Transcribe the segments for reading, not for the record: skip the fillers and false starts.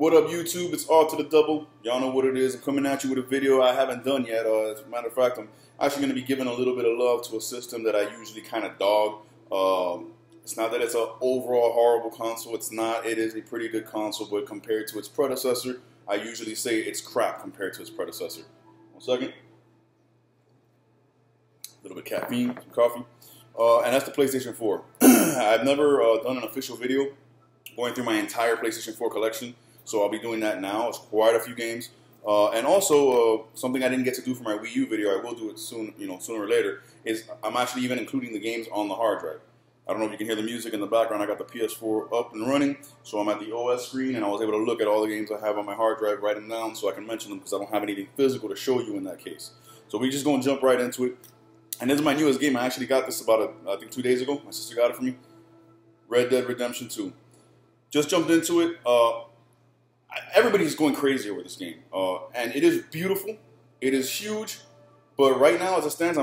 What up, YouTube? It's all to the double. Y'all know what it is. I'm coming at you with a video I haven't done yet. As a matter of fact, I'm actually going to be giving a little bit of love to a system that I usually kind of dog. It's not that it's an overall horrible console. It's not. It is a pretty good console, but compared to its predecessor, I usually say it's crap compared to its predecessor. 1 second. A little bit of caffeine, some coffee. And that's the PlayStation 4. I've never done an official video going through my entire PlayStation 4 collection, so I'll be doing that now. It's quite a few games. And also, something I didn't get to do for my Wii U video, I will do it soon, sooner or later, is I'm actually even including the games on the hard drive. I don't know if you can hear the music in the background. I got the PS4 up and running, so I'm at the OS screen, and I was able to look at all the games I have on my hard drive, write them down so I can mention them because I don't have anything physical to show you in that case. So we're just going to jump right into it. And this is my newest game. I actually got this about, I think 2 days ago. My sister got it for me. Red Dead Redemption 2. Just jumped into it. Everybody's going crazy over this game. And it is beautiful. It is huge. But right now, as it stands,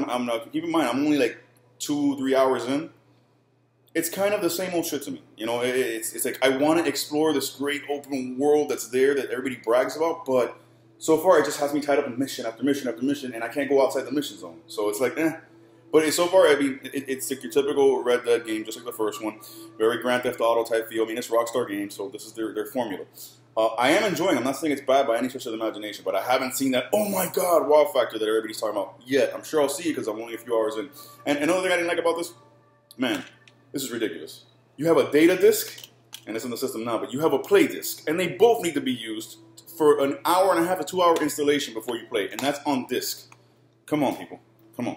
keep in mind, I'm only like 2-3 hours in. It's kind of the same old shit to me. It's like I want to explore this great open world that's there that everybody brags about, but so far it just has me tied up in mission after mission after mission, and I can't go outside the mission zone. So it's like, eh. But so far, it's like your typical Red Dead game, just like the first one. Very Grand Theft Auto type feel. I mean, it's Rockstar Games, so this is their formula. I am enjoying it. I'm not saying it's bad by any stretch of the imagination, but I haven't seen that, oh my god, wow factor that everybody's talking about yet. I'm sure I'll see it because I'm only a few hours in. And another thing I didn't like about this, man, this is ridiculous. You have a data disc, and it's in the system now, but you have a play disc, and they both need to be used for an hour and a half to 2 hour installation before you play, and that's on disc. Come on, people. Come on.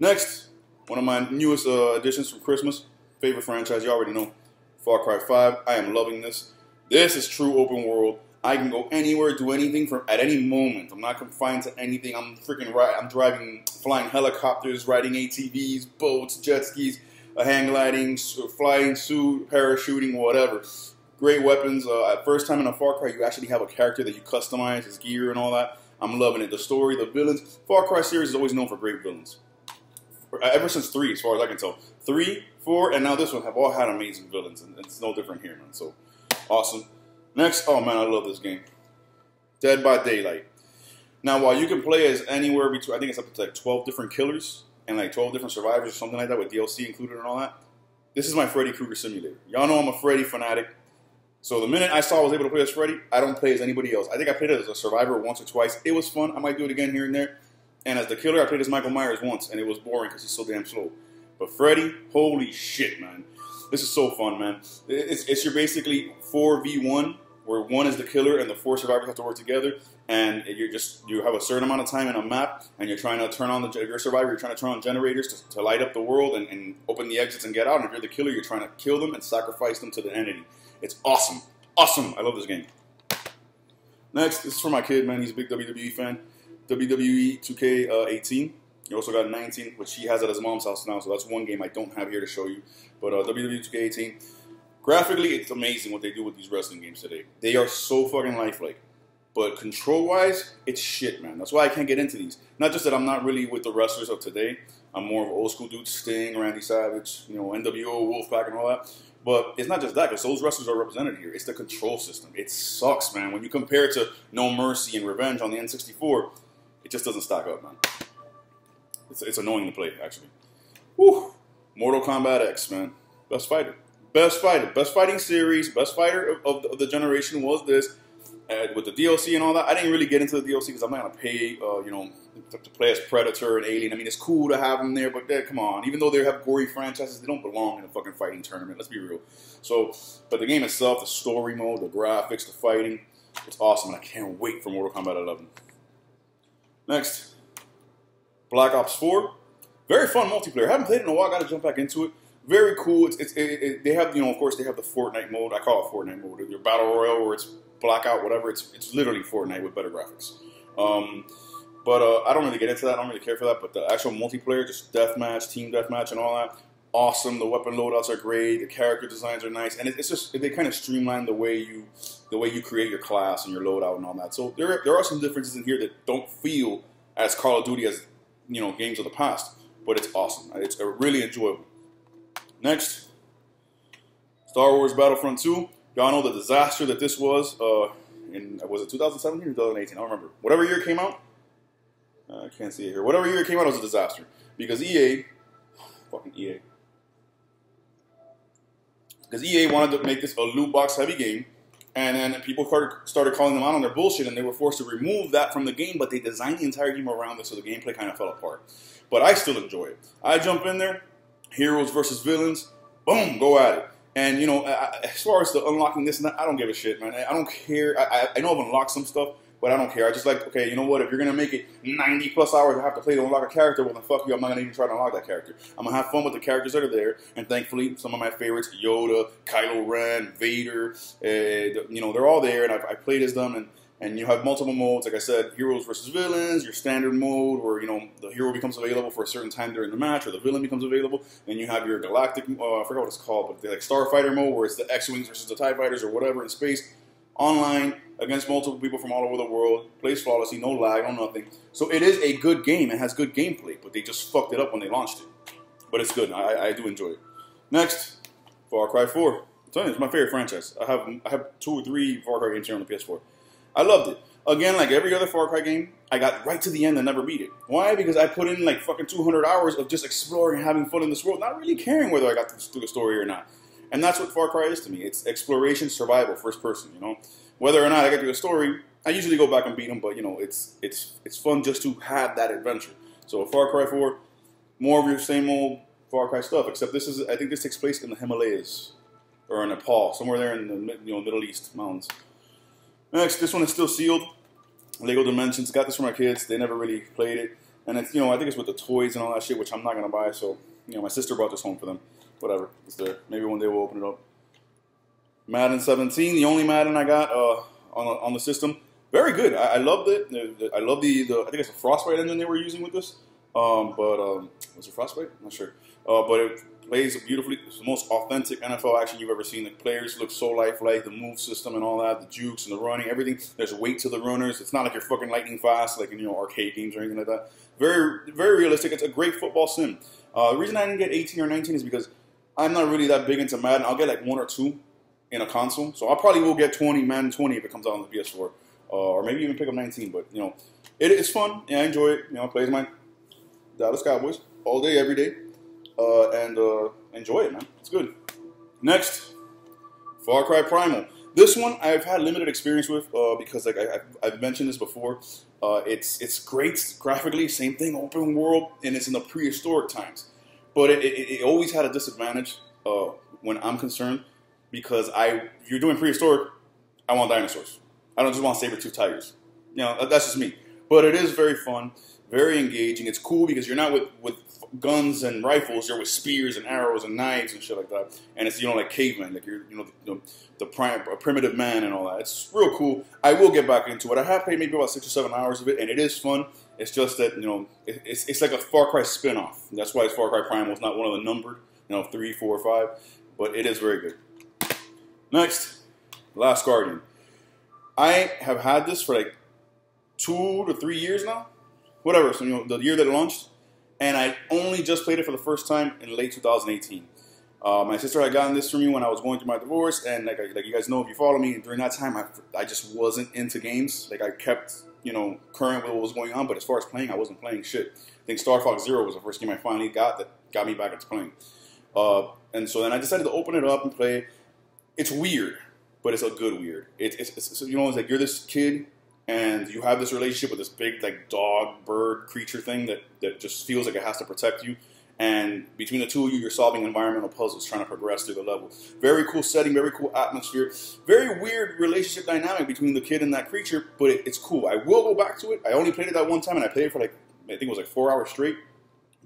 Next, one of my newest additions from Christmas, favorite franchise, you already know, Far Cry 5. I am loving this. This is true open world. I can go anywhere, do anything at any moment. I'm not confined to anything. I'm driving, flying helicopters, riding ATVs, boats, jet skis, hang gliding, flying suit, parachuting, whatever. Great weapons. First time in a Far Cry, you actually have a character that you customize, his gear and all that. I'm loving it. The story, the villains. Far Cry series is always known for great villains. Ever since 3, as far as I can tell. 3, 4, and now this one have all had amazing villains, and it's no different here, man. So, awesome. Next, oh man, I love this game. Dead by Daylight. Now, while you can play as anywhere between, I think it's up to like 12 different killers, and like 12 different survivors or something like that with DLC included and all that. This is my Freddy Krueger simulator. Y'all know I'm a Freddy fanatic. So the minute I saw I was able to play as Freddy, I don't play as anybody else. I think I played it as a survivor once or twice. It was fun. I might do it again here and there. And as the killer, I played as Michael Myers once, and it was boring because he's so damn slow. But Freddy, holy shit, man. This is so fun, man. It's your basically 4v1, where 1 is the killer and the 4 survivors have to work together. And you have a certain amount of time in a map, and you're trying to turn on you're a survivor, you're trying to turn on generators to light up the world and open the exits and get out. And if you're the killer, you're trying to kill them and sacrifice them to the entity. It's awesome. Awesome. I love this game. Next, this is for my kid, man. He's a big WWE fan. WWE 2K18. You also got 19, which he has at his mom's house now, so that's one game I don't have here to show you. But WWE 2K18. Graphically, it's amazing what they do with these wrestling games today. They are so fucking lifelike. But control-wise, it's shit, man. That's why I can't get into these. Not just that I'm not really with the wrestlers of today. I'm more of an old-school dude, Sting, Randy Savage, NWO, Wolfpack, and all that. But it's not just that, because those wrestlers are represented here. It's the control system. It sucks, man. When you compare it to No Mercy and Revenge on the N64, it just doesn't stack up, man. It's annoying to play, actually. Whew. Mortal Kombat X, man. Best fighter. Best fighter. Best fighting series. Best fighter of the generation was this. With the DLC and all that, I didn't really get into the DLC because I'm not going to pay, to play as Predator and Alien. I mean, it's cool to have them there, but come on. Even though they have gory franchises, they don't belong in a fucking fighting tournament. Let's be real. So, but the game itself, the story mode, the graphics, the fighting, it's awesome. And I can't wait for Mortal Kombat 11. Next, Black Ops 4. Very fun multiplayer. I haven't played it in a while. Got to jump back into it. Very cool. They have, of course, they have the Fortnite mode. I call it Fortnite mode. Your Battle Royale, where it's Blackout, whatever. It's literally Fortnite with better graphics. But I don't really get into that. I don't really care for that. But the actual multiplayer, just deathmatch, team deathmatch, and all that, awesome. The weapon loadouts are great. The character designs are nice, and it's just they kind of streamline the way you create your class and your loadout and all that. So there are some differences in here that don't feel as Call of Duty as games of the past. But it's awesome. It's really enjoyable. Next, Star Wars Battlefront 2. Y'all know the disaster that this was. Was it 2017 or 2018? I don't remember. Whatever year it came out. I can't see it here. Whatever year it came out, it was a disaster because fucking EA. Because EA wanted to make this a loot box heavy game, and then people started calling them out on their bullshit, and they were forced to remove that from the game, but they designed the entire game around it, so the gameplay kind of fell apart. But I still enjoy it. I jump in there, heroes versus villains, boom, go at it. And, you know, as far as the unlocking this and that, I don't give a shit, man. I don't care. I know I've unlocked some stuff, but I don't care. I just like, okay, you know what? If you're going to make it 90 plus hours I have to play to unlock a character, well, then fuck you. I'm not going to even try to unlock that character. I'm going to have fun with the characters that are there. And thankfully, some of my favorites, Yoda, Kylo Ren, Vader, you know, they're all there. And I played as them. And you have multiple modes. Like I said, heroes versus villains, your standard mode where, you know, the hero becomes available for a certain time during the match or the villain becomes available. Then you have your galactic, I forgot what it's called, but the like Starfighter mode where it's the X-Wings versus the TIE Fighters or whatever in space. Online, against multiple people from all over the world, plays flawlessly, no lag, no nothing. So it is a good game. It has good gameplay, but they just fucked it up when they launched it. But it's good. I do enjoy it. Next, Far Cry 4. I'm telling you, it's my favorite franchise. I have 2 or 3 Far Cry games here on the PS4. I loved it. Again, like every other Far Cry game, I got right to the end and never beat it. Why? Because I put in like fucking 200 hours of just exploring and having fun in this world, not really caring whether I got through the story or not. And that's what Far Cry is to me. It's exploration, survival, first person, you know. Whether or not I get through the story, I usually go back and beat them, but, you know, it's fun just to have that adventure. So Far Cry 4, more of your same old Far Cry stuff, except this is, I think this takes place in the Himalayas, or in Nepal, somewhere there in the Middle East mountains. Next, this one is still sealed. Lego Dimensions. Got this for my kids. They never really played it. And it's, you know, I think it's with the toys and all that shit, which I'm not going to buy. So, you know, my sister brought this home for them. Whatever. It's there. Maybe one day we'll open it up. Madden 17. The only Madden I got on the system. Very good. I loved it. I love the I think it's a Frostbite engine they were using with this. Was it Frostbite? I'm not sure. But it plays beautifully. It's the most authentic NFL action you've ever seen. The players look so lifelike. The move system and all that, the jukes and the running, everything. There's weight to the runners. It's not like you're fucking lightning fast, like in, you know, arcade games or anything like that. Very, very realistic. It's a great football sim. The reason I didn't get 18 or 19 is because I'm not really that big into Madden. I'll get like 1 or 2 in a console. So I probably will get Madden 20 if it comes out on the PS4. Or maybe even pick up 19. But, you know, it's fun. Yeah, I enjoy it. You know, plays my Dallas Cowboys all day, every day. And enjoy it, man. It's good. Next, Far Cry Primal. This one I've had limited experience with because, like I've mentioned this before. It's great graphically, same thing, open world, and it's in the prehistoric times. But it always had a disadvantage when I'm concerned because if you're doing prehistoric, I want dinosaurs. I don't just want saber-toothed tigers. You know, that's just me. But it is very fun, very engaging. It's cool because you're not with guns and rifles. You're with spears and arrows and knives and shit like that. And it's, you know, like cavemen, like you're, you know, the primitive man and all that. It's real cool. I will get back into it. I have played maybe about 6 or 7 hours of it, and it is fun. It's just that, you know, it's like a Far Cry spin-off. That's why it's Far Cry Primal. It's not one of the numbered, you know, 3, 4, 5. But it is very good. Next, Last Guardian. I have had this for like 2 to 3 years now. Whatever, so, you know, the year that it launched. And I only just played it for the first time in late 2018. My sister had gotten this for me when I was going through my divorce, and like you guys know if you follow me, during that time I just wasn't into games. Like I kept, you know, current with what was going on, but as far as playing, I wasn't playing shit. I think Star Fox Zero was the first game I finally got that got me back into playing. And so then I decided to open it up and play it. It's weird, but it's a good weird. It's you know, it's like you're this kid and you have this relationship with this big like dog, bird, creature thing that just feels like it has to protect you. And between the two of you, you're solving environmental puzzles, trying to progress through the level. Very cool setting, very cool atmosphere. Very weird relationship dynamic between the kid and that creature, but it's cool. I will go back to it. I only played it that one time, and I played it for like, I think it was like 4 hours straight.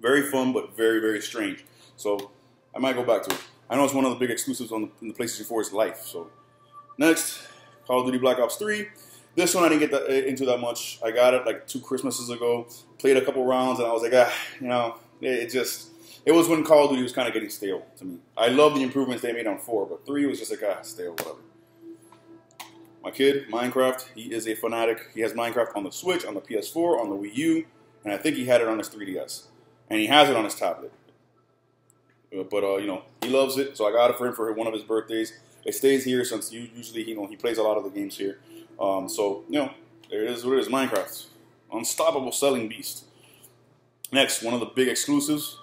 Very fun, but very, very strange. So I might go back to it. I know it's one of the big exclusives in the PlayStation 4's life. So next, Call of Duty Black Ops 3. This one I didn't get into that much. I got it like 2 Christmases ago. Played a couple rounds, and I was like, you know, it was when Call of Duty was kind of getting stale to me. I love the improvements they made on 4, but 3 was just like, stale, whatever. My kid, Minecraft, he is a fanatic. He has Minecraft on the Switch, on the PS4, on the Wii U, and I think he had it on his 3DS. And he has it on his tablet. But, you know, he loves it, so I got it for him for one of his birthdays. it stays here since usually he plays a lot of the games here. So there it is. What it is, Minecraft, unstoppable selling beast. Next, one of the big exclusives,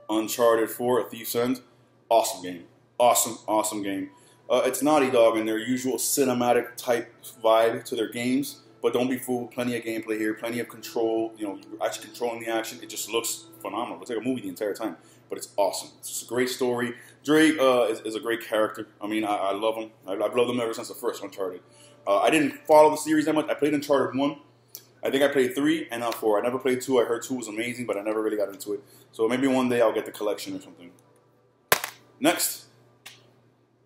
Uncharted 4: A Thief's End. Awesome game. Awesome game. It's Naughty Dog in their usual cinematic type vibe to their games, but don't be fooled. Plenty of gameplay here, plenty of control. You're actually controlling the action. It just looks phenomenal. It's like a movie the entire time, but it's awesome. It's just a great story. Drake is a great character. I mean, I love him. I've loved him ever since the first Uncharted. I didn't follow the series that much. I played Uncharted 1. I think I played 3 and now 4. I never played 2. I heard 2 was amazing, but I never really got into it. So maybe one day I'll get the collection or something. Next,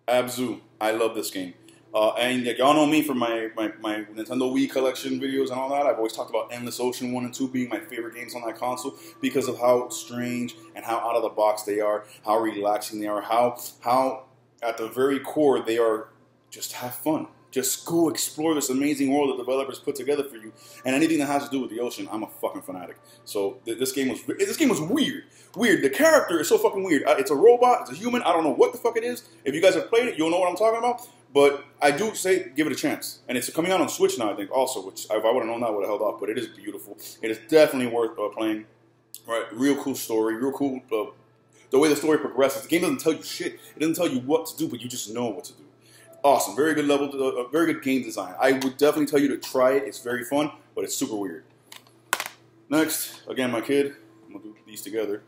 Abzu. I love this game. And y'all know me from my Nintendo Wii collection videos and all that. I've always talked about Endless Ocean 1 and 2 being my favorite games on that console because of how strange and how out of the box they are, how relaxing they are, how at the very core they are just have fun. Just go explore this amazing world that developers put together for you, and anything that has to do with the ocean, I'm a fucking fanatic. So this game was weird. The character is so fucking weird. It's a robot. It's a human. I don't know what the fuck it is. If you guys have played it, you'll know what I'm talking about. But I do say give it a chance, and it's coming out on Switch now, I think, also. Which if I would have known that, I would have held off. But it is beautiful. It is definitely worth playing. Right, real cool story. Real cool. The way the story progresses. The game doesn't tell you shit. It doesn't tell you what to do, but you just know what to do. Awesome, very good level, very good game design. I would definitely tell you to try it. It's very fun, but it's super weird. Next, again, my kid. I'm gonna do these together.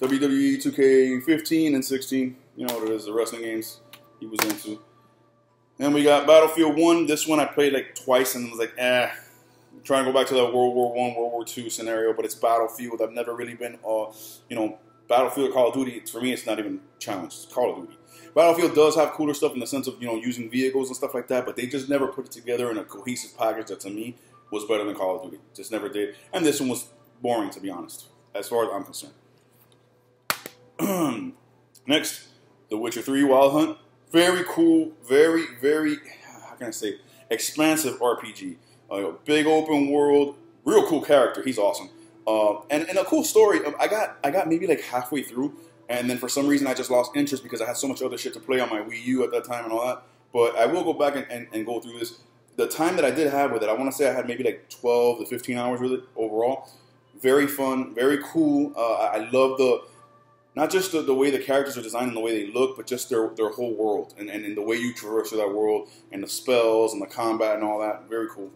WWE 2K15 and 16. You know what it is, the wrestling games he was into. Then we got Battlefield 1. This one I played like twice and was like, I'm trying to go back to that World War I, World War II scenario, but it's Battlefield. I've never really been, Battlefield or Call of Duty. For me, it's not even challenged. It's Call of Duty. Battlefield does have cooler stuff in the sense of, using vehicles and stuff like that, but they just never put it together in a cohesive package that to me was better than Call of Duty. Just never did. And this one was boring, to be honest, as far as I'm concerned. Next, The Witcher 3 Wild Hunt. Very cool, very, how can I say, expansive RPG. Big open world, real cool character. He's awesome. And a cool story. I got maybe like halfway through, and then for some reason I just lost interest because I had so much other shit to play on my Wii U at that time and all that. But I will go back and go through this. The time that I did have with it, I want to say I had maybe like 12 to 15 hours with it overall. Very fun, very cool. I love not just the way the characters are designed and the way they look, but just their whole world and the way you traverse through that world and the spells and the combat and all that. Very cool.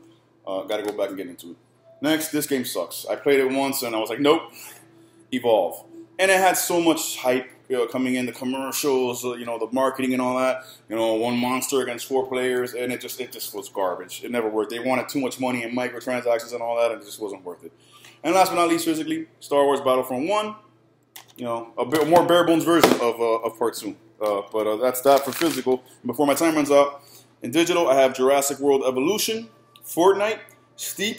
Got to go back and get into it. Next, this game sucks. I played it once and I was like, nope. Evolve. And it had so much hype coming in, the commercials, the marketing and all that. One monster against 4 players, and it just was garbage. It never worked. They wanted too much money and microtransactions and all that, and it just wasn't worth it. And last but not least, physically, Star Wars Battlefront 1. A bit more bare bones version of Part 2. But that's that for physical. And before my time runs out, in digital, I have Jurassic World Evolution, Fortnite, Steep,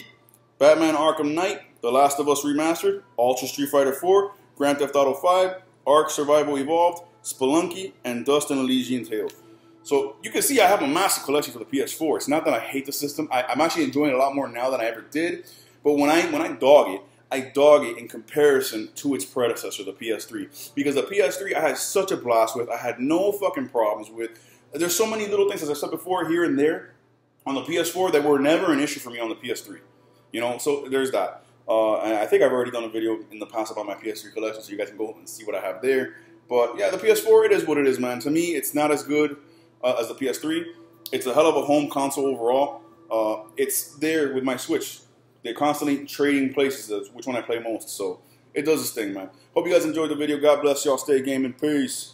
Batman Arkham Knight, The Last of Us Remastered, Ultra Street Fighter 4, Grand Theft Auto 5, Ark Survival Evolved, Spelunky, and Dust and Elysian Tale. So you can see I have a massive collection for the PS4. It's not that I hate the system. I'm actually enjoying it a lot more now than I ever did. But when I dog it in comparison to its predecessor, the PS3. Because the PS3 I had such a blast with. I had no fucking problems with. There's so many little things, as I said before, here and there on the PS4 that were never an issue for me on the PS3. So there's that. And I think I've already done a video in the past about my PS3 collection, so you guys can go and see what I have there. But yeah, the PS4, it is what it is, man. To me, it's not as good as the PS3. It's a hell of a home console overall. It's there with my Switch. They're constantly trading places as which one I play most. So it does its thing, man. Hope you guys enjoyed the video. God bless y'all. Stay gaming. Peace.